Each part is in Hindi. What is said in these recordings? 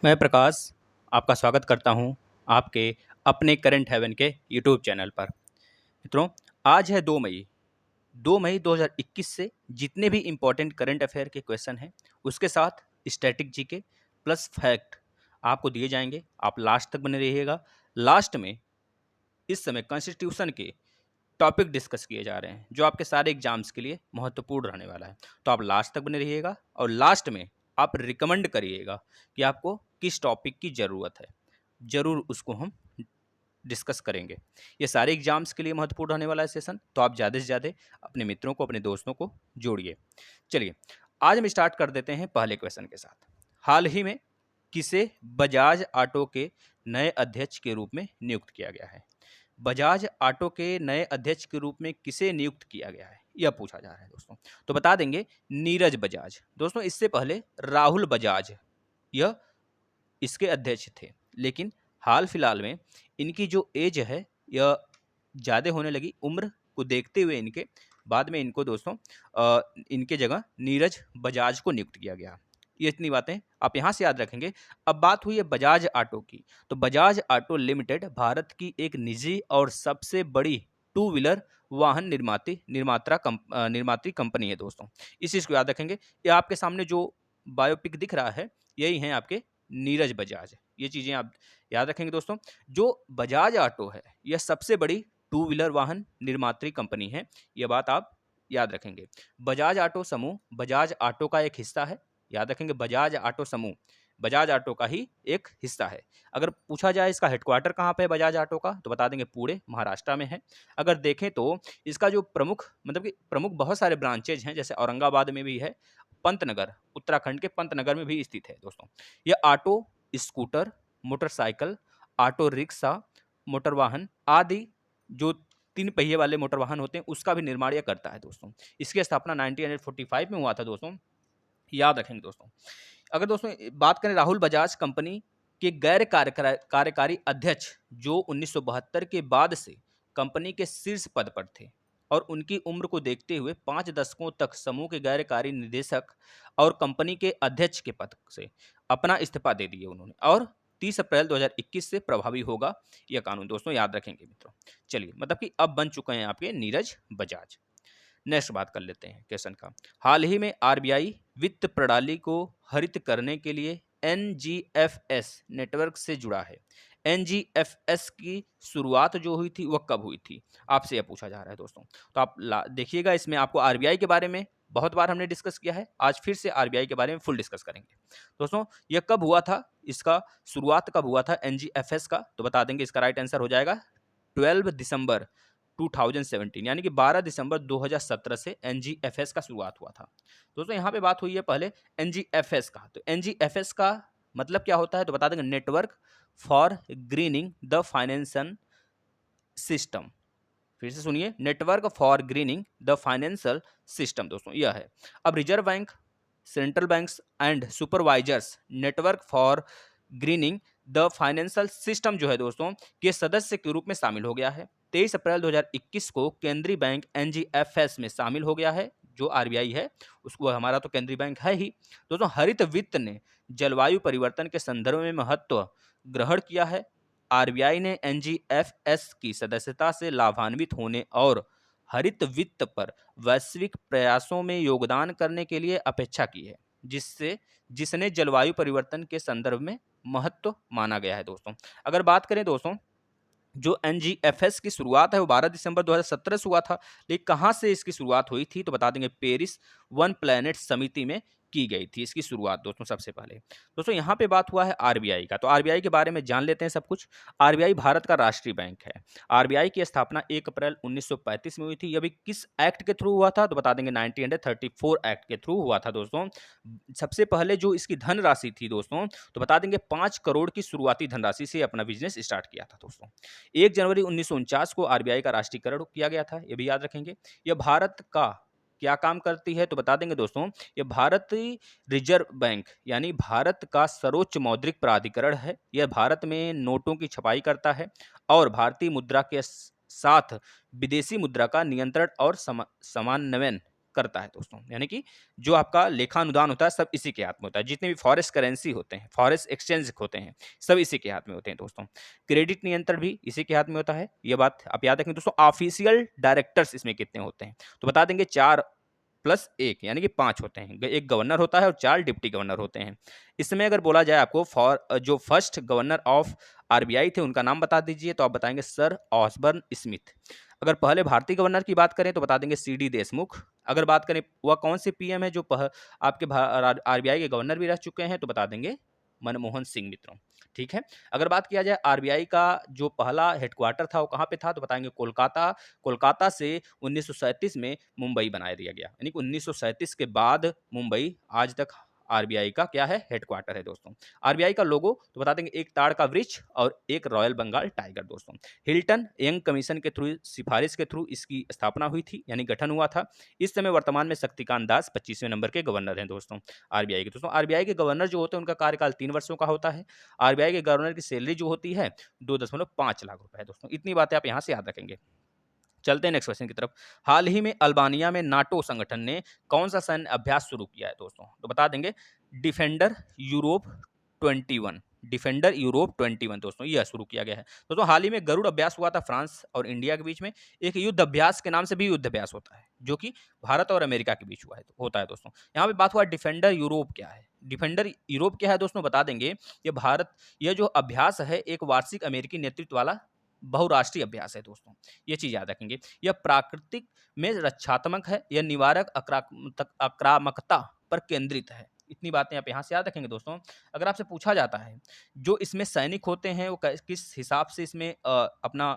मैं प्रकाश आपका स्वागत करता हूं आपके अपने करंट हेवन के यूट्यूब चैनल पर। मित्रों, आज है 2 मई 2021 से जितने भी इम्पोर्टेंट करंट अफेयर के क्वेश्चन हैं उसके साथ स्टैटिक जीके प्लस फैक्ट आपको दिए जाएंगे। आप लास्ट तक बने रहिएगा। लास्ट में इस समय कॉन्स्टिट्यूशन के टॉपिक डिस्कस किए जा रहे हैं जो आपके सारे एग्जाम्स के लिए महत्वपूर्ण रहने वाला है। तो आप लास्ट तक बने रहिएगा और लास्ट में आप रिकमेंड करिएगा कि आपको किस टॉपिक की ज़रूरत है। ज़रूर उसको हम डिस्कस करेंगे। ये सारे एग्जाम्स के लिए महत्वपूर्ण रहने वाला है सेशन, तो आप ज़्यादा से ज़्यादा अपने मित्रों को, अपने दोस्तों को जोड़िए। चलिए, आज हम स्टार्ट कर देते हैं पहले क्वेश्चन के साथ। हाल ही में किसे बजाज ऑटो के नए अध्यक्ष के रूप में नियुक्त किया गया है? बजाज ऑटो के नए अध्यक्ष के रूप में किसे नियुक्त किया गया है, यह पूछा जा रहा है दोस्तों। तो बता देंगे नीरज बजाज। दोस्तों, इससे पहले राहुल बजाज यह इसके अध्यक्ष थे, लेकिन हाल फिलहाल में इनकी जो एज है यह ज़्यादा होने लगी। उम्र को देखते हुए इनके बाद में इनको दोस्तों इनके जगह नीरज बजाज को नियुक्त किया गया। ये इतनी बातें आप यहाँ से याद रखेंगे। अब बात हुई है बजाज ऑटो की, तो बजाज ऑटो लिमिटेड भारत की एक निजी और सबसे बड़ी टू व्हीलर वाहन निर्मात्री कंपनी है दोस्तों। इस चीज़ को याद रखेंगे। ये आपके सामने जो बायोपिक दिख रहा है यही हैं आपके नीरज बजाज। ये चीज़ें आप याद रखेंगे दोस्तों। जो बजाज ऑटो है यह सबसे बड़ी टू व्हीलर वाहन निर्मात्री कंपनी है, यह बात आप याद रखेंगे। बजाज ऑटो समूह बजाज ऑटो का एक हिस्सा है। याद रखेंगे, बजाज ऑटो समूह बजाज ऑटो का ही एक हिस्सा है। अगर पूछा जाए इसका हेडक्वार्टर कहाँ पे है बजाज ऑटो का, तो बता देंगे पुणे महाराष्ट्र में है। अगर देखें तो इसका जो प्रमुख बहुत सारे ब्रांचेज हैं, जैसे औरंगाबाद में भी है, पंतनगर उत्तराखंड के पंतनगर में भी स्थित है दोस्तों। यह auto, scooter, motorcycle, auto rickshaw, motor वाहन आदि जो 3 पहिए वाले मोटर वाहन होते हैं उसका भी निर्माण यह करता है दोस्तों। इसकी स्थापना 1945 में हुआ था दोस्तों। याद रखेंगे दोस्तों। अगर दोस्तों बात करें राहुल बजाज कंपनी के गैर कार्यकारी अध्यक्ष जो 1972 के बाद से कंपनी के शीर्ष पद पर थे और उनकी उम्र को देखते हुए 5 दशकों तक समूह के गैर कार्य निदेशक और कंपनी के अध्यक्ष के पद से अपना इस्तीफा दे दिए उन्होंने, और 30 अप्रैल 2021 से प्रभावी होगा यह कानून दोस्तों। याद रखेंगे मित्रों। चलिए, मतलब कि अब बन चुके हैं आपके नीरज बजाज। नेक्स्ट बात कर लेते हैं क्वेश्चन का। हाल ही में आरबीआई वित्त प्रणाली को हरित करने के लिए एनजीएफएस नेटवर्क से जुड़ा है। एनजीएफएस की शुरुआत जो हुई थी वह कब हुई थी, आपसे यह पूछा जा रहा है दोस्तों। तो आप देखिएगा, इसमें आपको आरबीआई के बारे में बहुत बार हमने डिस्कस किया है, आज फिर से आरबीआई के बारे में फुल डिस्कस करेंगे दोस्तों। यह कब हुआ था, इसका शुरुआत कब हुआ था एनजीएफएस का, तो बता देंगे इसका राइट आंसर हो जाएगा 12 दिसंबर 2017, यानी कि 12 दिसंबर 2017 से एनजीएफएस का शुरुआत हुआ था दोस्तों। यहाँ पे बात हुई है पहले एनजीएफएस का, तो एनजीएफएस का मतलब क्या होता है, तो बता देंगे network for grinning the financial system. फिर से सुनिए, network for grinning the financial system दोस्तों यह है। अब reserve bank, central banks and supervisors network for grinning the financial system जो है दोस्तों के सदस्य के रूप में शामिल हो गया है। 23 अप्रैल 2021 को केंद्रीय बैंक एनजीएफएस में शामिल हो गया है। जो आरबीआई है उसको, हमारा तो केंद्रीय बैंक है ही दोस्तों। हरित वित्त ने जलवायु परिवर्तन के संदर्भ में महत्व ग्रहण किया है। आरबीआई ने एनजीएफएस की सदस्यता से लाभान्वित होने और हरित वित्त पर वैश्विक प्रयासों में योगदान करने के लिए अपेक्षा की है, जिसने जलवायु परिवर्तन के संदर्भ में महत्व माना गया है दोस्तों। अगर बात करें दोस्तों, जो एनजीएफएस की शुरुआत है वो 12 दिसंबर 2017 से हुआ था, लेकिन कहाँ से इसकी शुरुआत हुई थी, तो बता देंगे पेरिस वन प्लैनेट समिति में की गई थी इसकी शुरुआत दोस्तों। सबसे पहले दोस्तों यहाँ पे बात हुआ है आरबीआई का, तो आरबीआई के बारे में जान लेते हैं सब कुछ। आरबीआई भारत का राष्ट्रीय बैंक है। आरबीआई की स्थापना 1 अप्रैल 1935 में हुई थी। यह भी किस एक्ट के थ्रू हुआ था, तो बता देंगे 1934 एक्ट के थ्रू हुआ था दोस्तों। सबसे पहले जो इसकी धनराशि थी दोस्तों, तो बता देंगे 5 करोड़ की शुरुआती धनराशि से अपना बिजनेस स्टार्ट किया था दोस्तों। 1 जनवरी 1949 को आरबीआई का राष्ट्रीयकरण किया गया था, यह भी याद रखेंगे। यह भारत का क्या काम करती है, तो बता देंगे दोस्तों, यह भारतीय रिजर्व बैंक यानी भारत का सर्वोच्च मौद्रिक प्राधिकरण है। यह भारत में नोटों की छपाई करता है और भारतीय मुद्रा के साथ विदेशी मुद्रा का नियंत्रण और समन्वयन करता है दोस्तों, यानी कि जो आपका लेखानुदान होता है सब इसी के हाथ में होता है। जितने भी फॉरेक्स करेंसी होते हैं, फॉरेक्स एक्सचेंज होते हैं, सब इसी के हाथ में होते हैं दोस्तों। क्रेडिट नियंत्रण भी इसी के हाथ में होता है, ये बात आप याद रखें दोस्तों। ऑफिशियल डायरेक्टर्स इसमें कितने होते हैं तो बता देंगे 4 प्लस 1 यानी कि 5 होते हैं। एक गवर्नर होता है और 4 डिप्टी गवर्नर होते हैं। इसमें अगर बोला जाए आपको जो फर्स्ट गवर्नर ऑफ आरबीआई थे उनका नाम बता दीजिए, तो आप बताएंगे सर ऑसबर्न स्मिथ। अगर पहले भारतीय गवर्नर की बात करें तो बता देंगे सीडी देशमुख। अगर बात करें वह कौन से पीएम है जो आपके आरबीआई के गवर्नर भी रह चुके हैं, तो बता देंगे मनमोहन सिंह मित्रों। ठीक है। अगर बात किया जाए आरबीआई का जो पहला हेडक्वार्टर था वो कहाँ पे था, तो बताएंगे कोलकाता। कोलकाता से 1937 में मुंबई बनाया दिया गया, यानी कि 1937 के बाद मुंबई आज तक आरबीआई का क्या है, हेडक्वार्टर है दोस्तों। आरबीआई का लोगो तो बता देंगे एक ताड़ का वृक्ष और एक रॉयल बंगाल टाइगर दोस्तों। हिल्टन यंग कमीशन के थ्रू, सिफारिश के थ्रू इसकी स्थापना हुई थी, यानी गठन हुआ था। इस समय वर्तमान में शक्तिकांत दास 25वें नंबर के गवर्नर हैं दोस्तों आरबीआई के। दोस्तों आरबीआई के गवर्नर जो होते हैं उनका कार्यकाल 3 वर्षों का होता है। आरबीआई के गवर्नर की सैलरी जो होती है 2.5 लाख रुपए है दोस्तों। इतनी बातें आप यहाँ से याद रखेंगे। चलते हैं नेक्स्ट क्वेश्चन की तरफ। हाल ही में अल्बानिया में नाटो संगठन ने कौन सा सैन्य अभ्यास शुरू किया है दोस्तों, तो बता देंगे डिफेंडर यूरोप 21। डिफेंडर यूरोप 21 दोस्तों यह शुरू किया गया है दोस्तों। हाल ही में गरुड़ अभ्यास हुआ था फ्रांस और इंडिया के बीच में। एक युद्ध अभ्यास के नाम से भी युद्ध अभ्यास होता है जो कि भारत और अमेरिका के बीच हुआ है होता है दोस्तों। यहाँ पे बात हुआ डिफेंडर यूरोप क्या है। डिफेंडर यूरोप क्या है दोस्तों, बता देंगे यह जो अभ्यास है एक वार्षिक अमेरिकी नेतृत्व वाला बहुराष्ट्रीय अभ्यास है दोस्तों। ये चीज याद रखेंगे। यह प्राकृतिक में रक्षात्मक है, यह निवारक आक्रामकता पर केंद्रित है। इतनी बातें आप यहाँ से याद रखेंगे दोस्तों। अगर आपसे पूछा जाता है जो इसमें सैनिक होते हैं वो किस हिसाब से इसमें अपना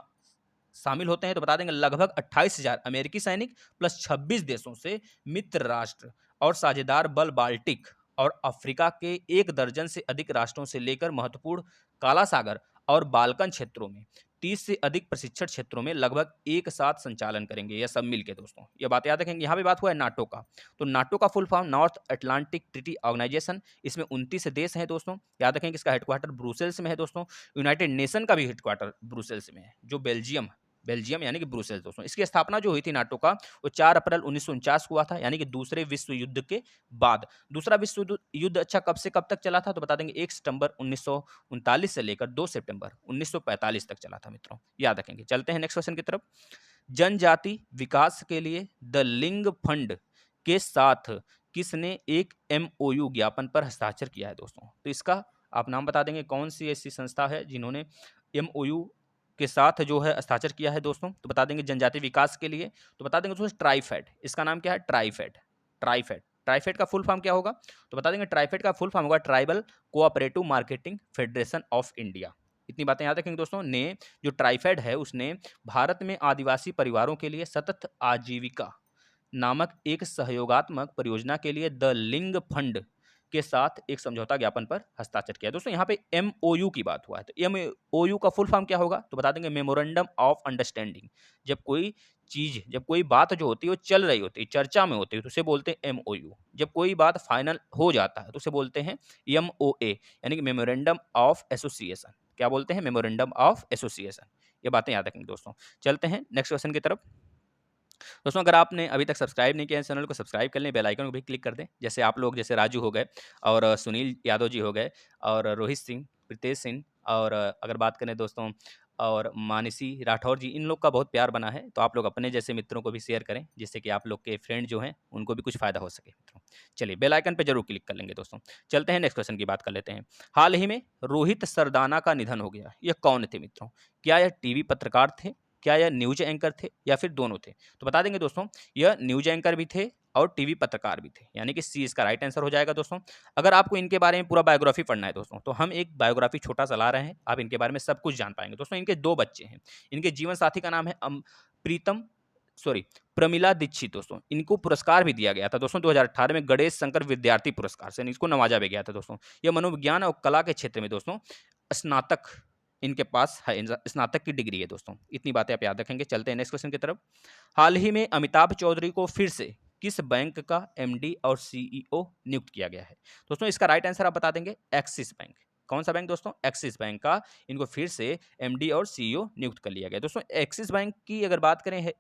शामिल होते हैं, तो बता देंगे लगभग 28,000 अमेरिकी सैनिक प्लस 26 देशों से मित्र राष्ट्र और साझेदार बल बाल्टिक और अफ्रीका के 1 दर्जन से अधिक राष्ट्रों से लेकर महत्वपूर्ण काला सागर और बाल्कन क्षेत्रों में 30 से अधिक प्रशिक्षण क्षेत्रों में लगभग एक साथ संचालन करेंगे, यह सब मिलके दोस्तों। यह बात याद रखेंगे। यहाँ पे बात हुआ है नाटो का, तो नाटो का full form North Atlantic Treaty Organization. इसमें 29 देश हैं दोस्तों। याद रखेंगे इसका हेडक्वार्टर ब्रुसेल्स में है दोस्तों। यूनाइटेड नेशन का भी हेडक्वार्टर ब्रुसेल्स में है, जो बेल्जियम यानी कि ब्रुसेल्स दोस्तों। इसकी स्थापना जो हुई थी नाटो का वो 4 अप्रैल 1949 को हुआ था, यानी कि दूसरे विश्व युद्ध के बाद। दूसरा विश्व युद्ध अच्छा कब से कब तक चला था, तो बता देंगे 1 सितंबर 1939 से लेकर 2 सितंबर 1945 तक चला था मित्रों, याद रखेंगे। चलते हैं नेक्स्ट क्वेश्चन की तरफ। जनजाति विकास के लिए द लिंग फंड के साथ किसने एक एमओयू ज्ञापन पर हस्ताक्षर किया है दोस्तों, तो इसका आप नाम बता देंगे कौन सी ऐसी संस्था है जिन्होंने एमओयू के साथ जो है हस्ताक्षर किया है दोस्तों, तो बता देंगे जनजाति विकास के लिए, तो बता देंगे दोस्तों ट्राइफेड। इसका नाम क्या है, ट्राइफेड का फुल फॉर्म क्या होगा, तो बता देंगे ट्राइफेड का फुल फॉर्म होगा tribal cooperative marketing federation of India. इतनी बातें याद रखेंगे दोस्तों। ने जो ट्राइफेड है उसने भारत में आदिवासी परिवारों के लिए सतत आजीविका नामक एक सहयोगात्मक परियोजना के लिए द लिंग फंड के साथ एक समझौता ज्ञापन पर हस्ताक्षर किया दोस्तों। यहाँ पे एमओयू की बात हुआ है, तो एमओयू का फुल फॉर्म क्या होगा, तो बता देंगे मेमोरेंडम ऑफ अंडरस्टैंडिंग। जब कोई बात जो होती है वो चल रही होती है, चर्चा में होती है, तो उसे बोलते हैं एमओयू। जब कोई बात फाइनल हो जाता है तो उसे बोलते हैं एमओए, यानी कि मेमोरेंडम ऑफ एसोसिएशन। क्या बोलते हैं, मेमोरेंडम ऑफ एसोसिएशन। ये बातें याद रखेंगे दोस्तों। चलते हैं नेक्स्ट क्वेश्चन की तरफ। दोस्तों अगर आपने अभी तक सब्सक्राइब नहीं किया है चैनल को, सब्सक्राइब कर लें, बेल आइकन को भी क्लिक कर दें। जैसे आप लोग, जैसे राजू हो गए और सुनील यादव जी हो गए और रोहित सिंह, प्रीतेश सिंह और अगर बात करें दोस्तों और मानसी राठौर जी, इन लोग का बहुत प्यार बना है। तो आप लोग अपने जैसे मित्रों को भी शेयर करें जिससे कि आप लोग के फ्रेंड जो हैं उनको भी कुछ फायदा हो सके मित्रों। चलिए बेल आइकन पर जरूर क्लिक कर लेंगे दोस्तों। चलते हैं नेक्स्ट क्वेश्चन की बात कर लेते हैं। हाल ही में रोहित सरदाना का निधन हो गया, यह कौन थे मित्रों? क्या यह टीवी पत्रकार थे, क्या यह न्यूज एंकर थे, या फिर दोनों थे? तो बता देंगे दोस्तों यह न्यूज एंकर भी थे और टीवी पत्रकार भी थे, यानी कि सी इसका राइट आंसर हो जाएगा दोस्तों। अगर आपको इनके बारे में पूरा बायोग्राफी पढ़ना है दोस्तों, तो हम एक बायोग्राफी छोटा सा ला रहे हैं, आप इनके बारे में सब कुछ जान पाएंगे दोस्तों। इनके 2 बच्चे हैं। इनके जीवन साथी का नाम है प्रमिला दीक्षित दोस्तों। इनको पुरस्कार भी दिया गया था दोस्तों 2018 में गणेश शंकर विद्यार्थी पुरस्कार से इनको नवाजा भी गया था दोस्तों। यह मनोविज्ञान और कला के क्षेत्र में दोस्तों स्नातक इनके पास है, स्नातक की डिग्री है दोस्तों। इतनी बातें आप याद रखेंगे। चलते हैं नेक्स्ट क्वेश्चन की तरफ। हाल ही में अमिताभ चौधरी को फिर से किस बैंक का एमडी और सीईओ नियुक्त किया गया है दोस्तों? इसका राइट आंसर आप बता देंगे एक्सिस बैंक। कौन सा बैंक दोस्तों? एक्सिस बैंक का इनको फिर से एमडी और सीईओ नियुक्त कर लिया गया दोस्तों। एक्सिस बैंक की अगर बात करें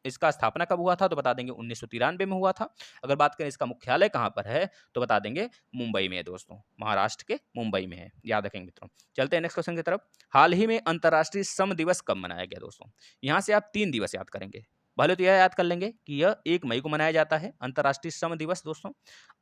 इसका स्थापना कब हुआ था तो बता देंगे 1993 में हुआ था। अगर बात करें इसका मुख्यालय कहाँ पर है तो बता देंगे मुंबई में है दोस्तों, महाराष्ट्र के मुंबई में है, याद रखेंगे मित्रों। चलते हैं नेक्स्ट क्वेश्चन की तरफ। हाल ही में अंतर्राष्ट्रीय श्रम दिवस कब मनाया गया दोस्तों? यहाँ से आप 3 दिवस याद करेंगे। पहले तो यह याद कर लेंगे कि यह 1 मई को मनाया जाता है अंतर्राष्ट्रीय श्रम दिवस दोस्तों,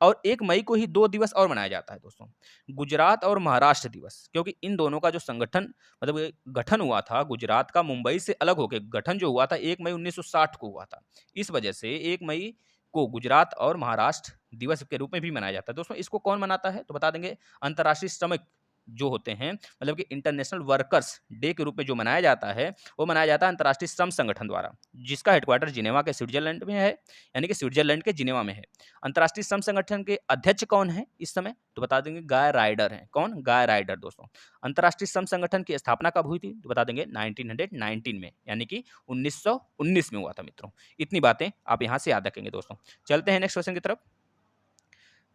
और 1 मई को ही 2 दिवस और मनाया जाता है दोस्तों, गुजरात और महाराष्ट्र दिवस। क्योंकि इन दोनों का जो संगठन मतलब ये गठन हुआ था, गुजरात का मुंबई से अलग होकर गठन जो हुआ था 1 मई 1960 को हुआ था। इस वजह से 1 मई को गुजरात और महाराष्ट्र दिवस के रूप में भी मनाया जाता है दोस्तों। इसको कौन मनाता है तो बता देंगे अंतर्राष्ट्रीय श्रमिक जो होते हैं, मतलब कि इंटरनेशनल वर्कर्स डे के रूप में जो मनाया जाता है, वो मनाया जाता है अंतर्राष्ट्रीय श्रम संगठन द्वारा, जिसका हेडक्वार्टर जिनेवा के स्विट्जरलैंड में है, यानी कि स्विट्जरलैंड के जिनेवा में है। अंतर्राष्ट्रीय श्रम संगठन के अध्यक्ष कौन है इस समय तो बता देंगे गाय राइडर हैं। कौन? गाय राइडर दोस्तों। अंतर्राष्ट्रीय श्रम संगठन की स्थापना कब हुई थी तो बता देंगे 1919 में, यानी कि 1919 में हुआ था मित्रों। इतनी बातें आप यहां से याद रखेंगे दोस्तों। चलते हैं नेक्स्ट क्वेश्चन की तरफ।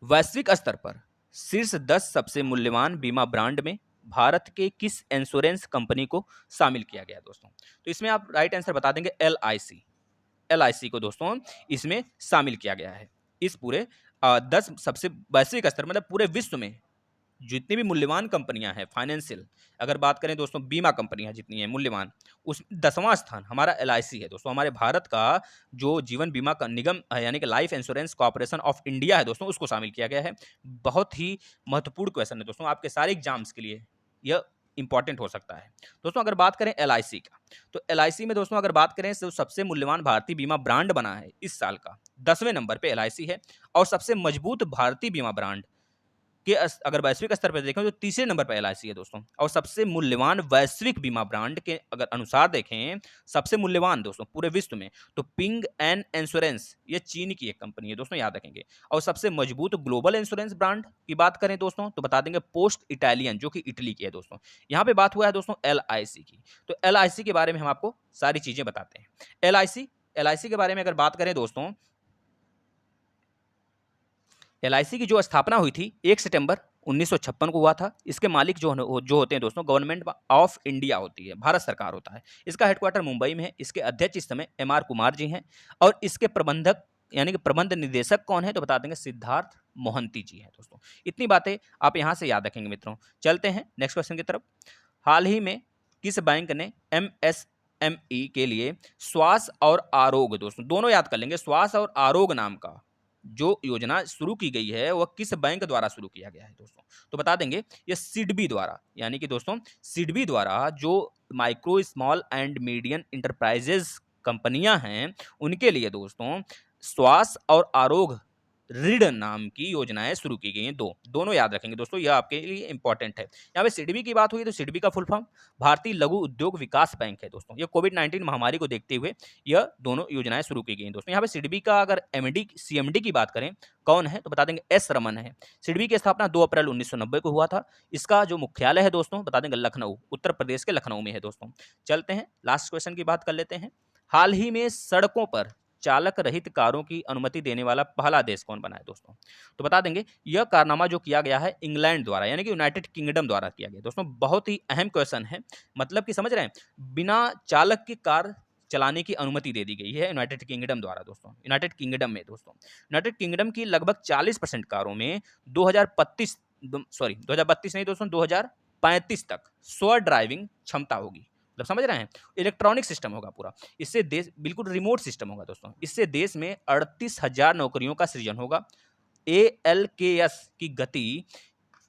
वैश्विक स्तर पर शीर्ष 10 सबसे मूल्यवान बीमा ब्रांड में भारत के किस इंश्योरेंस कंपनी को शामिल किया गया दोस्तों? तो इसमें आप राइट आंसर बता देंगे LIC। LIC को दोस्तों इसमें शामिल किया गया है। इस पूरे 10 सबसे वैश्विक स्तर मतलब पूरे विश्व में जितनी भी मूल्यवान कंपनियां हैं फाइनेंशियल, अगर बात करें दोस्तों बीमा कंपनियां जितनी हैं मूल्यवान, उस 10वां स्थान हमारा LIC है दोस्तों। हमारे भारत का जो जीवन बीमा का निगम है, यानी कि life insurance corporation of India है दोस्तों, उसको शामिल किया गया है। बहुत ही महत्वपूर्ण क्वेश्चन है दोस्तों, आपके सारे एग्जाम्स के लिए यह इंपॉर्टेंट हो सकता है दोस्तों। अगर बात करें LIC का, तो LIC में दोस्तों अगर बात करें तो सबसे मूल्यवान भारतीय बीमा ब्रांड बना है इस साल का 10वें नंबर पे LIC है, और सबसे मजबूत भारतीय बीमा ब्रांड के अगर वैश्विक स्तर पर देखें तो तीसरे नंबर पर LIC है दोस्तों। और सबसे मूल्यवान वैश्विक बीमा ब्रांड के अगर अनुसार देखें, सबसे मूल्यवान दोस्तों पूरे विश्व में, तो पिंग एन इंश्योरेंस, ये चीन की एक कंपनी है दोस्तों, याद रखेंगे। और सबसे मजबूत ग्लोबल इंश्योरेंस ब्रांड की बात करें दोस्तों तो बता देंगे पोस्ट इटालियन, जो कि इटली की है दोस्तों। यहाँ पे बात हुआ है दोस्तों LIC की, तो LIC के बारे में हम आपको सारी चीजें बताते हैं। LIC के बारे में अगर बात करें दोस्तों, LIC की जो स्थापना हुई थी 1 सितंबर 1956 को हुआ था। इसके मालिक जो होते हैं दोस्तों गवर्नमेंट ऑफ इंडिया होती है, भारत सरकार होता है। इसका हेडक्वार्टर मुंबई में है। इसके अध्यक्ष इस समय MR कुमार जी हैं, और इसके प्रबंधक यानी कि प्रबंध निदेशक कौन है तो बता देंगे सिद्धार्थ मोहंती जी हैं दोस्तों। इतनी बातें आप यहां से याद रखेंगे मित्रों। चलते हैं नेक्स्ट क्वेश्चन की तरफ। हाल ही में किस बैंक ने MSME के लिए श्वास और आरोग्य, दोस्तों दोनों याद कर लेंगे, श्वास और आरोग्य नाम का जो योजना शुरू की गई है वह किस बैंक द्वारा शुरू किया गया है दोस्तों? तो बता देंगे ये सिडबी द्वारा, यानी कि दोस्तों सिडबी द्वारा जो micro small and medium enterprises कंपनियां हैं उनके लिए दोस्तों स्वास्थ्य और आरोग्य ऋण नाम की योजनाएं शुरू की गई हैं। दोनों याद रखेंगे दोस्तों, यह आपके लिए इंपॉर्टेंट है। यहाँ पे सिडबी की बात हुई तो सिडबी का फुल फॉर्म भारतीय लघु उद्योग विकास बैंक है दोस्तों। ये कोविड-19 महामारी को देखते हुए यह दोनों योजनाएं शुरू की गई हैं दोस्तों। यहाँ पे सिडबी का अगर CMD की बात करें कौन है तो बता देंगे S रमन है। सिडबी की स्थापना 2 अप्रैल 1990 को हुआ था। इसका जो मुख्यालय है दोस्तों बता देंगे लखनऊ, उत्तर प्रदेश के लखनऊ में है दोस्तों। चलते हैं लास्ट क्वेश्चन की बात कर लेते हैं। हाल ही में सड़कों पर चालक रहित कारों की अनुमति देने वाला पहला देश कौन बना है दोस्तों? तो बता देंगे यह कारनामा जो किया गया है इंग्लैंड द्वारा, यानी कि यूनाइटेड किंगडम द्वारा किया गया दोस्तों। बहुत ही अहम क्वेश्चन है, मतलब कि समझ रहे हैं, बिना चालक की कार चलाने की अनुमति दे दी गई है यूनाइटेड किंगडम द्वारा दोस्तों। यूनाइटेड किंगडम में दोस्तों, यूनाइटेड किंगडम की लगभग 40% कारों में 2032 नहीं दोस्तों, 2035 तक स्व ड्राइविंग क्षमता होगी। मतलब समझ रहे हैं, इलेक्ट्रॉनिक सिस्टम होगा पूरा। इससे देश बिल्कुल रिमोट सिस्टम होगा दोस्तों। इससे देश में 38,000 नौकरियों का सृजन होगा। ALKS की गति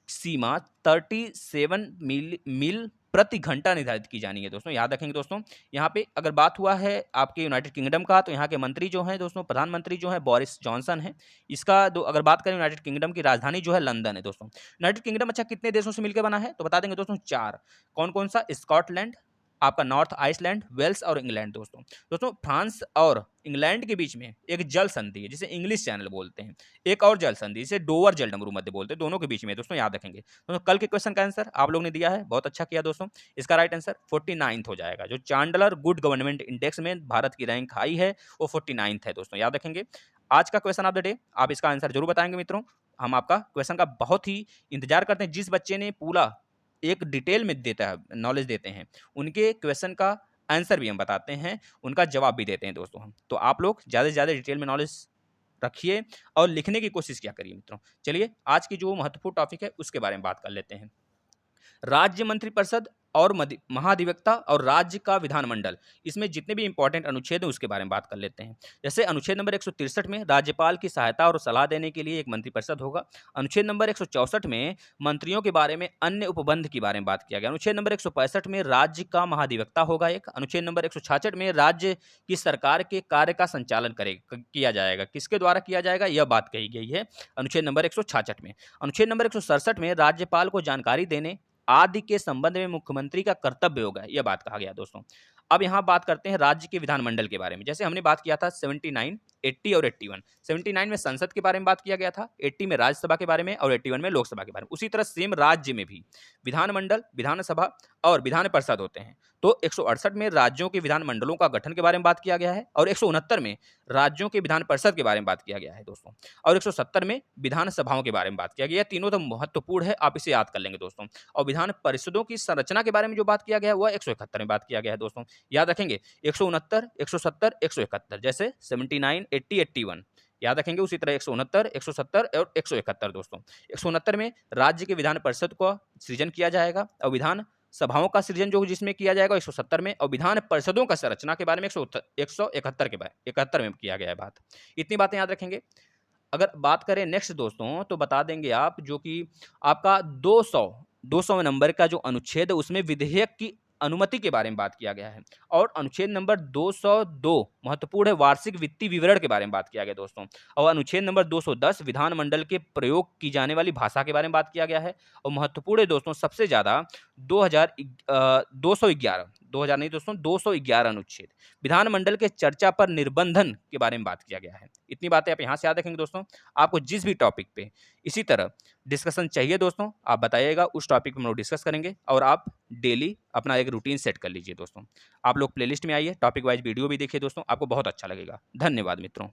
सीमा 37 मील प्रति घंटा निर्धारित की जानी है दोस्तों, याद रखेंगे दोस्तों। यहाँ पे अगर बात हुआ है आपके यूनाइटेड किंगडम का, तो यहाँ के मंत्री जो हैं दोस्तों, प्रधानमंत्री जो है बोरिस जॉनसन है। इसका अगर बात करें यूनाइटेड किंगडम की राजधानी जो है लंदन है दोस्तों। यूनाइटेड किंगडम अच्छा कितने देशों से मिलकर बना है तो बता देंगे दोस्तों 4। कौन कौन सा? स्कॉटलैंड, आपका नॉर्थ आइसलैंड, वेल्स और इंग्लैंड दोस्तों फ्रांस और इंग्लैंड के बीच में एक जल संधि है जिसे इंग्लिश चैनल बोलते हैं। एक और जल संधि जिसे डोवर जल डमरू मध्य बोलते हैं, दोनों के बीच में दोस्तों, याद रखेंगे दोस्तों। कल के क्वेश्चन का आंसर आप लोग ने दिया है, बहुत अच्छा किया दोस्तों। इसका राइट आंसर 49th हो जाएगा। जो चांडलर गुड गवर्नमेंट इंडेक्स में भारत की रैंक हाई है वो 49th है दोस्तों, याद रखेंगे। आज का क्वेश्चन ऑफ द डे, आप इसका आंसर जरूर बताएंगे मित्रों। हम आपका क्वेश्चन का बहुत ही इंतजार करते हैं। जिस बच्चे ने पूरा एक डिटेल में देता है नॉलेज देते हैं, उनके क्वेश्चन का आंसर भी हम बताते हैं, उनका जवाब भी देते हैं दोस्तों हम। तो आप लोग ज़्यादा से ज़्यादा डिटेल में नॉलेज रखिए और लिखने की कोशिश किया करिए मित्रों। चलिए आज की जो महत्वपूर्ण टॉपिक है उसके बारे में बात कर लेते हैं। राज्य मंत्रिपरिषद और महाधिवक्ता और राज्य का विधानमंडल, इसमें जितने भी इंपॉर्टेंट अनुच्छेद हैं उसके बारे में बात कर लेते हैं। जैसे अनुच्छेद नंबर 163 में राज्यपाल की सहायता और सलाह देने के लिए एक मंत्रिपरिषद होगा। अनुच्छेद नंबर 164 में मंत्रियों के बारे में अन्य उपबंध के बारे में बात किया गया। अनुच्छेद नंबर 165 में राज्य का महाधिवक्ता होगा एक। अनुच्छेद नंबर 166 में राज्य की सरकार के कार्य का संचालन किया जाएगा। किसके द्वारा किया जाएगा यह बात कही गई है अनुच्छेद नंबर 166 में। अनुच्छेद नंबर 167 में राज्यपाल को जानकारी देने आदि के संबंध में मुख्यमंत्री का कर्तव्य होगा, यह बात कहा गया दोस्तों। अब यहाँ बात करते हैं राज्य के विधानमंडल के बारे में। जैसे हमने बात किया था 79, 80 और 81। 79 में संसद के बारे में बात किया गया था, 80 में राज्यसभा के बारे में और 81 में लोकसभा के बारे में। उसी तरह सेम राज्य में भी विधानमंडल, विधानसभा और विधान परिषद होते हैं। तो 168 में राज्यों के विधानमंडलों का गठन के बारे में बात किया गया है और 169 में राज्यों के विधान परिषद के बारे में बात किया गया है दोस्तों। और 170 में विधानसभाओं के बारे में बात किया गया है। तीनों तो महत्वपूर्ण है, आप इसे याद कर लेंगे दोस्तों। और विधान परिषदों की संरचना के बारे में जो बात किया गया है वह 171 में बात किया गया है दोस्तों। याद रखेंगे 169, 170, 171, जैसे 79, 80, 81 याद रखेंगे। उसी तरह 169, 170 और 171 दोस्तों। 169 में राज्य के विधान परिषद का सृजन किया जाएगा और विधान सभाओं का सृजन जो जिसमें किया जाएगा 170 में, और विधान परिषदों का संरचना के बारे में 171 के बारे 71 में किया गया है बात। इतनी बातें याद रखेंगे। अगर बात करें नेक्स्ट दोस्तों तो बता देंगे आप जो कि आपका 200 नंबर का जो अनुच्छेद है उसमें विधेयक की अनुमति के बारे में बात किया गया है। और अनुच्छेद नंबर 202 महत्वपूर्ण है, वार्षिक वित्तीय विवरण के बारे में बात किया गया दोस्तों। और अनुच्छेद नंबर 210 विधानमंडल के प्रयोग की जाने वाली भाषा के बारे में बात किया गया है। और महत्वपूर्ण है दोस्तों सबसे ज़्यादा 2011 नहीं दोस्तों 211 अनुच्छेद विधानमंडल के चर्चा पर निर्बंधन के बारे में बात किया गया है। इतनी बातें आप यहाँ से याद रखेंगे दोस्तों। आपको जिस भी टॉपिक पे इसी तरह डिस्कशन चाहिए दोस्तों आप बताइएगा, उस टॉपिक पे हम लोग डिस्कस करेंगे और आप डेली अपना एक रूटीन सेट कर लीजिए दोस्तों। आप लोग प्लेलिस्ट में आइए, टॉपिक वाइज वीडियो भी देखिए दोस्तों, आपको बहुत अच्छा लगेगा। धन्यवाद मित्रों।